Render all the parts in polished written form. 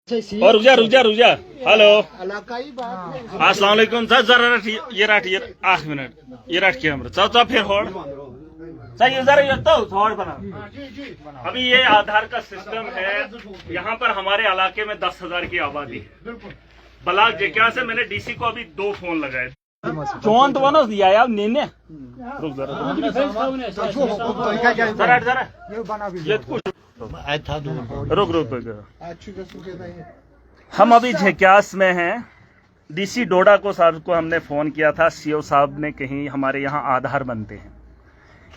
और रुक जा हेलो बात अस्सलाम वालेकुम सर जरा ये 8 मिनट ये रट कैमरा चल फिर होड़ सर ये जरा ये तो होड़ बना। अभी ये आधार का सिस्टम है यहाँ पर हमारे इलाके में 10,000 की आबादी है। ब्लॉक जेक्या से मैंने डीसी को अभी 2 फोन लगाए। चौन तो वनो दिया यार नेने रुक जरा ये कुछ रुक हम अभी झेक्यास में हैं। डीसी डोडा को साहब को हमने फोन किया था। सीओ साहब ने कहीं हमारे यहाँ आधार बनते हैं।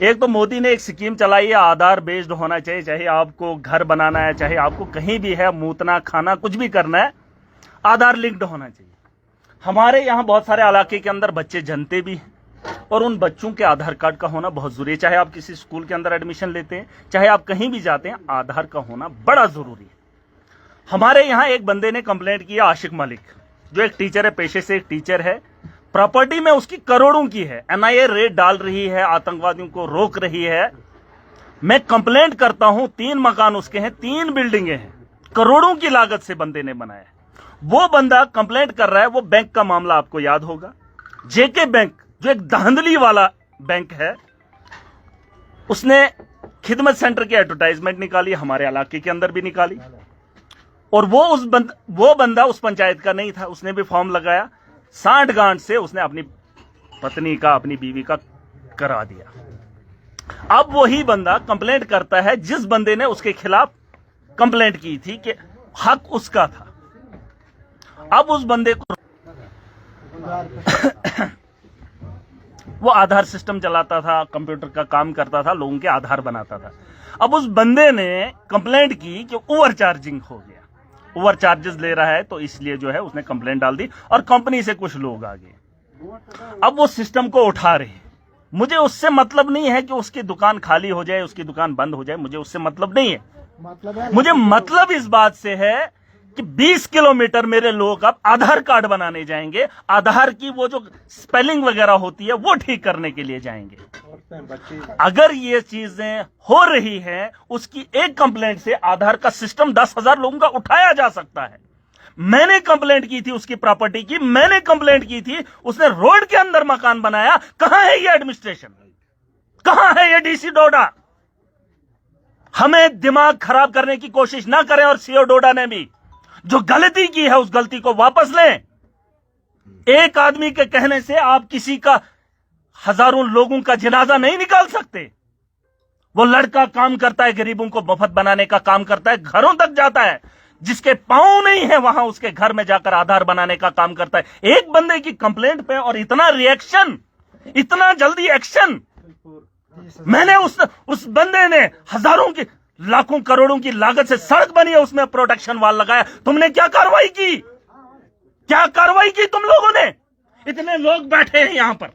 एक तो मोदी ने एक स्कीम चलाई है आधार बेस्ड होना चाहिए, चाहे आपको घर बनाना है, चाहे आपको कहीं भी है मूतना खाना कुछ भी करना है, आधार लिंक्ड होना चाहिए। हमारे यहाँ बहुत सारे इलाके के अंदर बच्चे जनते भी हैं और उन बच्चों के आधार कार्ड का होना बहुत जरूरी है। चाहे आप किसी स्कूल के अंदर एडमिशन लेते हैं, चाहे आप कहीं भी जाते हैं, आधार का होना बड़ा जरूरी है। हमारे यहाँ एक बंदे ने कंप्लेंट किया, आशिक मलिक, जो एक टीचर है, पेशे से एक टीचर है, प्रॉपर्टी में उसकी करोड़ों की है। एनआईए रेड डाल रही है, आतंकवादियों को रोक रही है। मैं कंप्लेंट करता हूं, 3 मकान उसके हैं, 3 बिल्डिंगें हैं, करोड़ों की लागत से बंदे ने बनाया है। वो बंदा कंप्लेंट कर रहा है। वो बैंक का मामला आपको याद होगा, जेके बैंक, जो एक धांधली वाला बैंक है। उसने खिदमत सेंटर की एडवर्टाइजमेंट निकाली, हमारे इलाके के अंदर भी निकाली, और वो बंदा उस पंचायत का नहीं था। उसने भी फॉर्म लगाया, 60 गांठ से उसने अपनी पत्नी का, अपनी बीवी का करा दिया। अब वही बंदा कंप्लेंट करता है जिस बंदे ने उसके खिलाफ कंप्लेंट की थी कि हक उसका था। अब उस बंदे को वो आधार सिस्टम चलाता था, कंप्यूटर का काम करता था, लोगों के आधार बनाता था। अब उस बंदे ने कंप्लेंट की कि ओवर चार्जिंग हो गया, ओवर चार्जेस ले रहा है, तो इसलिए जो है उसने कंप्लेंट डाल दी और कंपनी से कुछ लोग आ गए। अब वो सिस्टम को उठा रहे हैं। मुझे उससे मतलब नहीं है कि उसकी दुकान खाली हो जाए, उसकी दुकान बंद हो जाए, मुझे उससे मतलब नहीं है। मुझे मतलब इस बात से है कि 20 किलोमीटर मेरे लोग अब आधार कार्ड बनाने जाएंगे, आधार की वो जो स्पेलिंग वगैरह होती है वो ठीक करने के लिए जाएंगे। अगर ये चीजें हो रही हैं, उसकी एक कंप्लेंट से आधार का सिस्टम 10,000 लोगों का उठाया जा सकता है। मैंने कंप्लेंट की थी उसकी प्रॉपर्टी की, मैंने कंप्लेंट की थी, उसने रोड के अंदर मकान बनाया। कहां है ये एडमिनिस्ट्रेशन, कहां है ये डीसी डोडा? हमें दिमाग खराब करने की कोशिश ना करें। और सीओ डोडा ने भी जो गलती की है उस गलती को वापस लें। एक आदमी के कहने से आप किसी का, हजारों लोगों का जनाजा नहीं निकाल सकते। वो लड़का काम करता है, गरीबों को मुफ्त बनाने का काम करता है, घरों तक जाता है, जिसके पांव नहीं है वहां उसके घर में जाकर आधार बनाने का काम करता है। एक बंदे की कंप्लेंट पे और इतना रिएक्शन, इतना जल्दी एक्शन। मैंने उस बंदे ने हजारों की, लाखों करोड़ों की लागत से सड़क बनी है, उसमें प्रोटेक्शन वाल लगाया। तुमने क्या कार्रवाई की? क्या कार्रवाई की तुम लोगों ने? इतने लोग बैठे हैं यहां पर,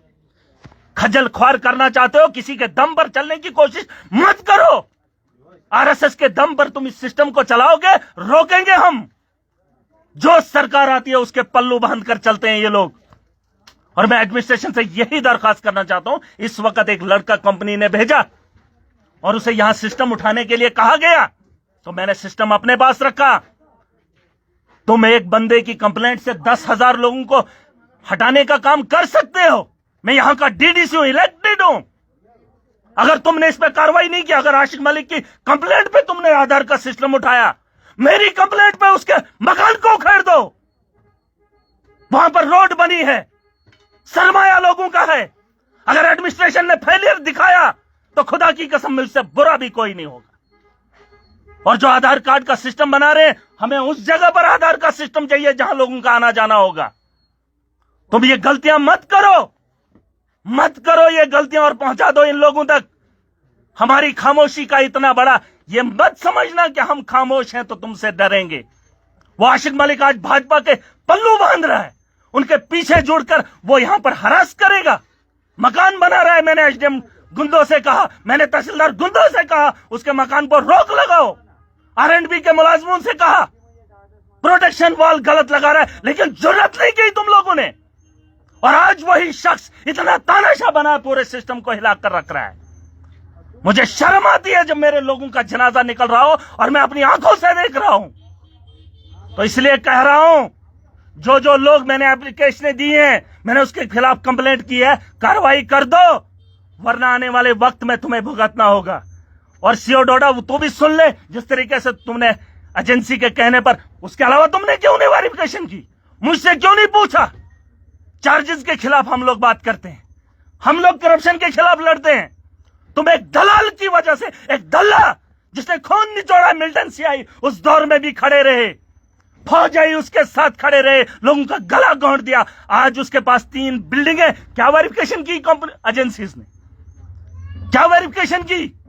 खजल ख्वार करना चाहते हो, किसी के दम पर चलने की कोशिश मत करो। आरएसएस के दम पर तुम इस सिस्टम को चलाओगे, रोकेंगे हम। जो सरकार आती है उसके पल्लू बांध कर चलते हैं ये लोग। और मैं एडमिनिस्ट्रेशन से यही दरखास्त करना चाहता हूं। इस वक्त एक लड़का कंपनी ने भेजा और उसे यहां सिस्टम उठाने के लिए कहा गया, तो मैंने सिस्टम अपने पास रखा। तुम एक बंदे की कंप्लेंट से 10,000 लोगों को हटाने का काम कर सकते हो। मैं यहां का डीडीसी हूं, इलेक्टेड हूं। अगर तुमने इस पर कार्रवाई नहीं की, अगर आशिक मलिक की कंप्लेंट पे तुमने आधार का सिस्टम उठाया, मेरी कंप्लेंट पे उसके मकान को उखेड़ दो। वहां पर रोड बनी है, सरमाया लोगों का है। अगर एडमिनिस्ट्रेशन ने फेलियर दिखाया तो खुदा की कसम मुझसे बुरा भी कोई नहीं होगा। और जो आधार कार्ड का सिस्टम बना रहे हैं, हमें उस जगह पर आधार का सिस्टम चाहिए जहां लोगों का आना जाना होगा। तुम ये गलतियां मत करो ये गलतियां, और पहुंचा दो इन लोगों तक। हमारी खामोशी का इतना बड़ा, ये मत समझना कि हम खामोश हैं तो तुमसे डरेंगे। वो आशिक मलिक आज भाजपा के पल्लू बांध रहा है, उनके पीछे जुड़कर वो यहां पर हरास करेगा, मकान बना रहा है। मैंने एसडीएम गुंदो से कहा, मैंने तहसीलदार गुंदो से कहा, उसके मकान पर रोक लगाओ। आरएंडबी के मुलाजमों से कहा, प्रोटेक्शन वॉल गलत लगा रहा है, लेकिन जुर्रत नहीं की तुम लोगों ने। और आज वही शख्स इतना तानाशाह बना, पूरे सिस्टम को हिलाकर रख रहा है। मुझे शर्म आती है जब मेरे लोगों का जनाजा निकल रहा हो और मैं अपनी आंखों से देख रहा हूं। तो इसलिए कह रहा हूं, जो जो लोग मैंने एप्लीकेशनें दी हैं, मैंने उसके खिलाफ कंप्लेंट की है, कार्रवाई कर दो, वरना आने वाले वक्त में तुम्हें भुगतना होगा। और सीओ डोडा तो भी सुन ले, जिस तरीके से तुमने एजेंसी के कहने पर, उसके अलावा तुमने क्यों नहीं वेरिफिकेशन की, मुझसे क्यों नहीं पूछा? चार्जेस के खिलाफ हम लोग बात करते हैं, हम लोग करप्शन के खिलाफ लड़ते हैं। तुम एक दलाल की वजह से, एक दल्ला जिसने खून निचोड़ा, मिल्टन सियाही उस दौर में भी खड़े रहे, फौजाई उसके साथ खड़े रहे, लोगों का गला घोंट दिया। आज उसके पास 3 बिल्डिंगें, क्या वेरिफिकेशन की कंपनी एजेंसीज ने, क्या वेरिफिकेशन की?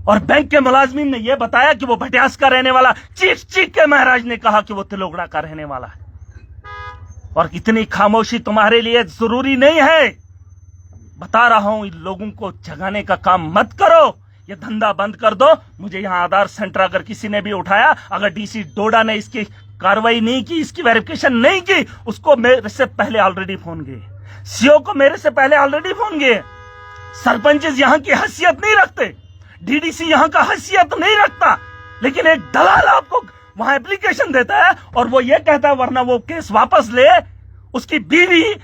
और बैंक के मुलाजमीन ने यह बताया कि वो भटियास का रहने वाला, चीख चीख के महाराज ने कहा कि वो तिलोगड़ा का रहने वाला है। और इतनी खामोशी तुम्हारे लिए जरूरी नहीं है। बता रहा हूं, इन लोगों को जगाने का काम मत करो, ये धंधा बंद कर दो। मुझे यहां आधार सेंटर अगर किसी ने भी उठाया, अगर डीसी डोडा ने इसकी कार्रवाई नहीं की, इसकी वेरिफिकेशन नहीं की, उसको मेरे से पहले ऑलरेडी फोन गए, सीओ को मेरे से पहले ऑलरेडी फोन गए। सरपंचेस यहां की हैसियत नहीं रखते, डीडीसी यहां का हैसियत नहीं रखता, लेकिन एक दलाल आपको वहां एप्लीकेशन देता है और वो ये कहता है वरना वो केस वापस ले, उसकी बीवी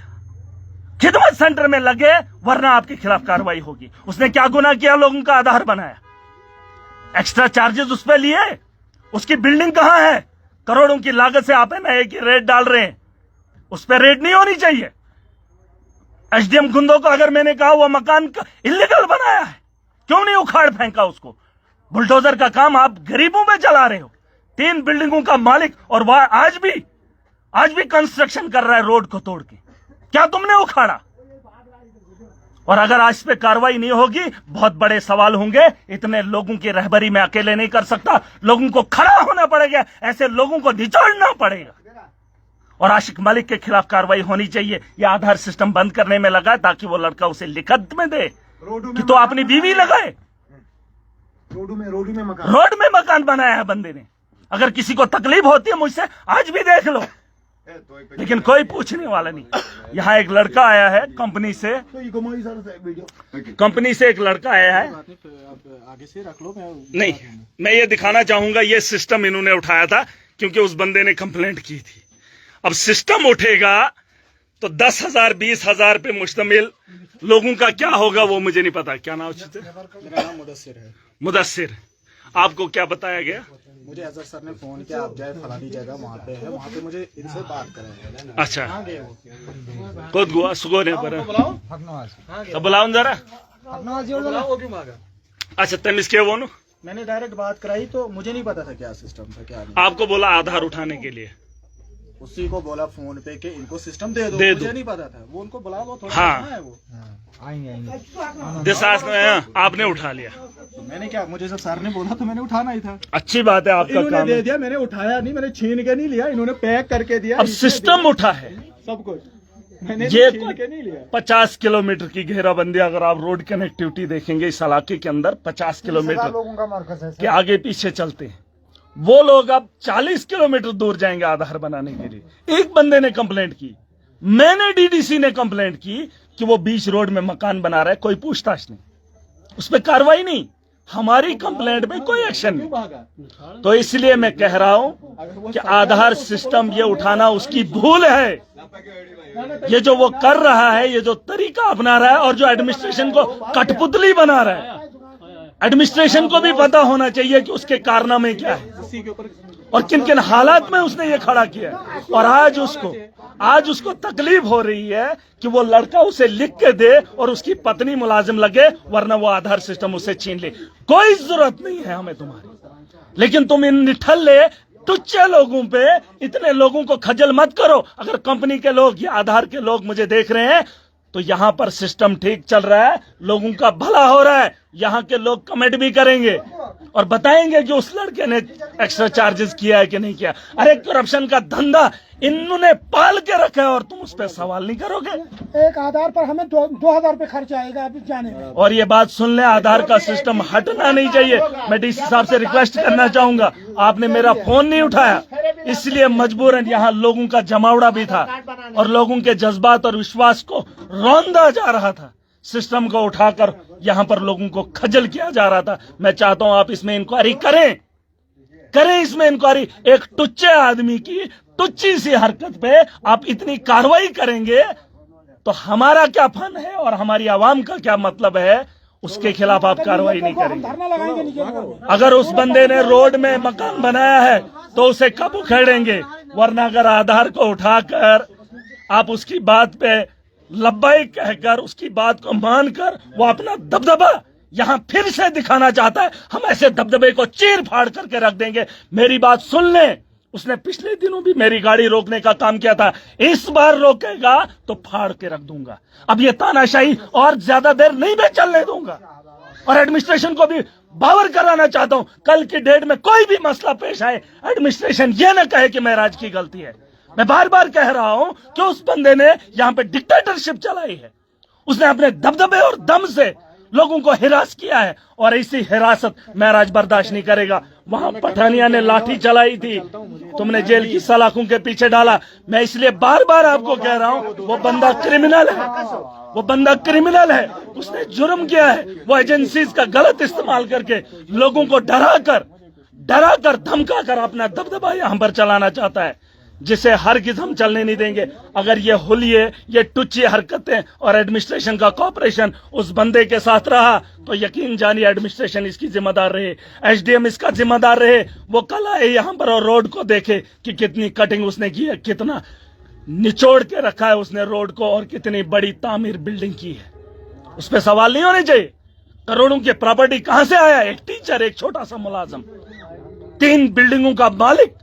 खिदमत सेंटर में लगे, वरना आपके खिलाफ कार्रवाई होगी। उसने क्या गुनाह किया? लोगों का आधार बनाया, एक्स्ट्रा चार्जेस उस पर लिए, उसकी बिल्डिंग कहां है? करोड़ों की लागत से आप एनआईए की रेड डाल रहे हैं, उस पर रेड नहीं होनी चाहिए। एसडीएम गुंदो को अगर मैंने कहा वो मकान इलीगल बनाया है, क्यों नहीं उखाड़ फेंका उसको? बुलडोजर का काम आप गरीबों में चला रहे हो। 3 बिल्डिंगों का मालिक, और वह आज भी कंस्ट्रक्शन कर रहा है रोड को तोड़ के, क्या तुमने उखाड़ा? और अगर आज पे कार्रवाई नहीं होगी, बहुत बड़े सवाल होंगे। इतने लोगों की रहबरी में अकेले नहीं कर सकता, लोगों को खड़ा होना पड़ेगा, ऐसे लोगों को निचोड़ना पड़ेगा। और आशिक मलिक के खिलाफ कार्रवाई होनी चाहिए। यह आधार सिस्टम बंद करने में लगा ताकि वो लड़का उसे लिखत में दे कि तो अपनी बीवी लगाए। रोड में मकान बनाया है बंदे ने। अगर किसी को तकलीफ होती है मुझसे आज भी देख लो, लेकिन कोई पूछने वाला नहीं। यहाँ एक लड़का आया है कंपनी से एक लड़का आया है। आगे से रख लो। नहीं, मैं ये दिखाना चाहूंगा, ये सिस्टम इन्होंने उठाया था क्योंकि उस बंदे ने कंप्लेंट की थी। अब सिस्टम उठेगा तो 10,000 20,000 पे मुश्तमिल लोगों का क्या होगा वो मुझे नहीं पता। क्या नाम है? मेरा नाम मुदस्सिर है। मुदस्सिर, आपको क्या बताया गया? मुझे अजहर सर ने फोन किया, आप जाए फलानी जगह, वहाँ पे है, वहाँ पे मुझे इनसे बात करें। अच्छा, खुद गुआ सुगो ने पर तो बुलाओ जरा। अच्छा, तुम इसके वो नो, मैंने डायरेक्ट बात कराई तो मुझे नहीं पता था क्या सिस्टम था क्या नहीं। आपको बोला आधार उठाने के लिए, उसी को बोला फोन पे कि इनको सिस्टम दे दो, मुझे नहीं पता था। वो उनको बुला लो थोड़ा। हाँ, है वो आपने उठा लिया। तो मैंने क्या, मुझे जब सर ने बोला तो मैंने उठाना ही था। अच्छी बात है, आपका काम दे दिया, मैंने उठाया नहीं, मैंने छीन के नहीं लिया, इन्होंने पैक करके दिया। अब सिस्टम उठा है सब कुछ, मैंने ये छीन के नहीं लिया। 50 किलोमीटर की घेराबंदी, अगर आप रोड कनेक्टिविटी देखेंगे इस इलाके के अंदर 50 किलोमीटर लोगों का मरकज है के आगे पीछे चलते हैं। वो लोग अब 40 किलोमीटर दूर जाएंगे आधार बनाने के लिए। एक बंदे ने कंप्लेंट की, मैंने डीडीसी ने कंप्लेंट की कि वो बीच रोड में मकान बना रहा है, कोई पूछताछ नहीं, उस पर कार्रवाई नहीं, हमारी कंप्लेंट में कोई एक्शन नहीं। तो इसलिए मैं कह रहा हूं कि आधार सिस्टम ये उठाना उसकी भूल है। ये जो वो कर रहा है, ये जो तरीका अपना रहा है, और जो एडमिनिस्ट्रेशन को कठपुतली बना रहा है, एडमिनिस्ट्रेशन को भी पता होना चाहिए कि उसके कारनामे क्या है और किन किन हालात में उसने ये खड़ा किया है। और आज उसको तकलीफ हो रही है कि वो लड़का उसे लिख के दे और उसकी पत्नी मुलाजिम लगे, वरना वो आधार सिस्टम उसे छीन ले। कोई जरूरत नहीं है हमें तुम्हारी, लेकिन तुम इन निठल्ले टुच्चे लोगों पे इतने लोगों को खजल मत करो। अगर कंपनी के लोग या आधार के लोग मुझे देख रहे हैं तो यहां पर सिस्टम ठीक चल रहा है, लोगों का भला हो रहा है। यहां के लोग कमेंट भी करेंगे और बताएंगे कि उस लड़के ने एक्स्ट्रा चार्जेस किया है कि नहीं किया। अरे करप्शन का धंधा इन्होंने पाल के रखा है और तुम उस पर सवाल नहीं करोगे। एक आधार पर हमें 2,000 रुपये खर्च आएगा अभी जाने में। और ये बात सुन ले, आधार का सिस्टम हटना नहीं चाहिए। मैं डीसी साहब से रिक्वेस्ट करना चाहूंगा, आपने मेरा फोन नहीं उठाया, इसलिए मजबूरन यहाँ लोगों का जमावड़ा भी था और लोगों के जज्बात और विश्वास को रौंदा जा रहा था। सिस्टम को उठाकर यहाँ पर लोगों को खजल किया जा रहा था। मैं चाहता हूं आप इसमें इंक्वायरी करें करें इसमें इंक्वायरी। एक टुच्चे आदमी की टुच्ची सी हरकत पे आप इतनी कार्रवाई करेंगे तो हमारा क्या फन है और हमारी आवाम का क्या मतलब है, उसके खिलाफ आप कार्रवाई नहीं करेंगे। अगर उस बंदे ने रोड में मकान बनाया है तो उसे कब उखेड़ेंगे, वरना अगर आधार को उठाकर आप उसकी बात पे लब्बाई कहकर उसकी बात को मानकर वो अपना दबदबा यहां फिर से दिखाना चाहता है, हम ऐसे दबदबे को चीर फाड़ करके रख देंगे। मेरी बात सुन लें, उसने पिछले दिनों भी मेरी गाड़ी रोकने का काम किया था, इस बार रोकेगा तो फाड़ के रख दूंगा। अब ये तानाशाही और ज्यादा देर नहीं मैं चलने दूंगा और एडमिनिस्ट्रेशन को भी बावर कराना चाहता हूं, कल की डेट में कोई भी मसला पेश आए एडमिनिस्ट्रेशन ये न कहे कि महराज की गलती है। मैं बार बार कह रहा हूं कि उस बंदे ने यहां पे डिक्टेटरशिप चलाई है, उसने अपने दबदबे और दम से लोगों को हिरास किया है और ऐसी हिरासत महराज बर्दाश्त नहीं करेगा। वहां पठानिया ने लाठी चलाई थी, तुमने जेल की सलाखों के पीछे डाला। मैं इसलिए बार बार आपको कह रहा हूं वो बंदा क्रिमिनल है, वो बंदा क्रिमिनल है, उसने जुर्म किया है। वो एजेंसीज का गलत इस्तेमाल करके लोगों को डरा कर धमका कर अपना दबदबा यहां पर चलाना चाहता है, जिसे हरगिज हम चलने नहीं देंगे। अगर ये हुलिये, ये टुच्ची हरकतें और एडमिनिस्ट्रेशन का कॉपरेशन उस बंदे के साथ रहा तो यकीन जानिए एडमिनिस्ट्रेशन इसकी जिम्मेदार रहे, एसडीएम इसका जिम्मेदार रहे। वो कल आए यहाँ पर और रोड को देखे कि कितनी कटिंग उसने की है, कितना निचोड़ के रखा है उसने रोड को और कितनी बड़ी तामीर बिल्डिंग की है। उस पर सवाल नहीं होने चाहिए। करोड़ों की प्रॉपर्टी कहां से आया? एक टीचर, एक छोटा सा मुलाजिम, 3 बिल्डिंगों का मालिक,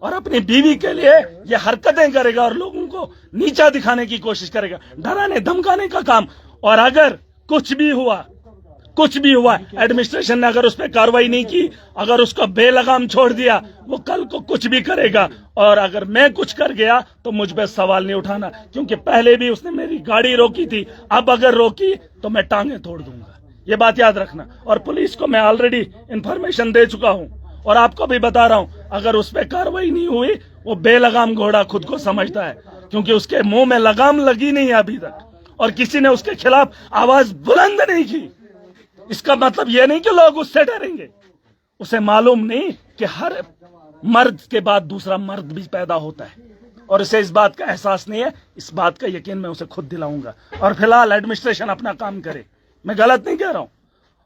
और अपनी बीवी के लिए ये हरकतें करेगा और लोगों को नीचा दिखाने की कोशिश करेगा, डराने धमकाने का काम। और अगर कुछ भी हुआ एडमिनिस्ट्रेशन ने अगर उस पर कार्रवाई नहीं की, अगर उसको बेलगाम छोड़ दिया, वो कल को कुछ भी करेगा। और अगर मैं कुछ कर गया तो मुझ पे सवाल नहीं उठाना, क्योंकि पहले भी उसने मेरी गाड़ी रोकी थी, अब अगर रोकी तो मैं टांगे तोड़ दूंगा, ये बात याद रखना। और पुलिस को मैं ऑलरेडी इंफॉर्मेशन दे चुका हूं और आपको भी बता रहा हूं, अगर उस पर कार्रवाई नहीं हुई, वो बेलगाम घोड़ा खुद को समझता है, क्योंकि उसके मुंह में लगाम लगी नहीं है अभी तक और किसी ने उसके खिलाफ आवाज बुलंद नहीं की। इसका मतलब यह नहीं कि लोग उससे डरेंगे। उसे मालूम नहीं कि हर मर्द के बाद दूसरा मर्द भी पैदा होता है और उसे इस बात का एहसास नहीं है। इस बात का यकीन मैं उसे खुद दिलाऊंगा। और फिलहाल एडमिनिस्ट्रेशन अपना काम करे, मैं गलत नहीं कह रहा हूं।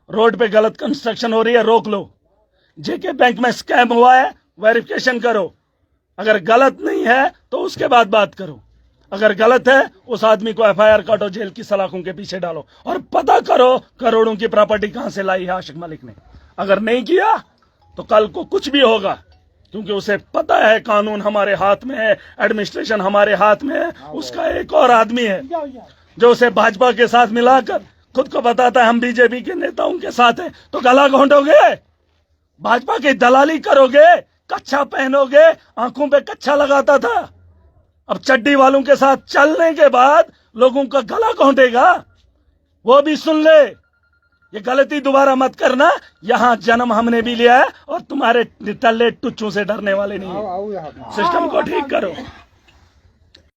रोड पे गलत कंस्ट्रक्शन हो रही है, रोक लो। जेके बैंक में स्कैम हुआ है, वेरिफिकेशन करो। अगर गलत नहीं है तो उसके बाद बात करो, अगर गलत है उस आदमी को एफआईआर काटो, जेल की सलाखों के पीछे डालो और पता करो करोड़ों की प्रॉपर्टी कहां से लाई है आशिक मलिक ने। अगर नहीं किया तो कल को कुछ भी होगा, क्योंकि उसे पता है कानून हमारे हाथ में है, एडमिनिस्ट्रेशन हमारे हाथ में है। उसका एक और आदमी है जो उसे भाजपा के साथ मिलाकर खुद को बताता है हम बीजेपी के नेताओं के साथ हैं। तो गला घोंटोगे, भाजपा की दलाली करोगे, कच्छा पहनोगे, आंखों पे कच्छा लगाता था, अब चड्डी वालों के साथ चलने के बाद लोगों का गला घोंटेगा। वो भी सुन ले, ये गलती दोबारा मत करना। यहां जन्म हमने भी लिया है और तुम्हारे टल्ले टुच्चों से डरने वाले नहीं है। सिस्टम को ठीक करो।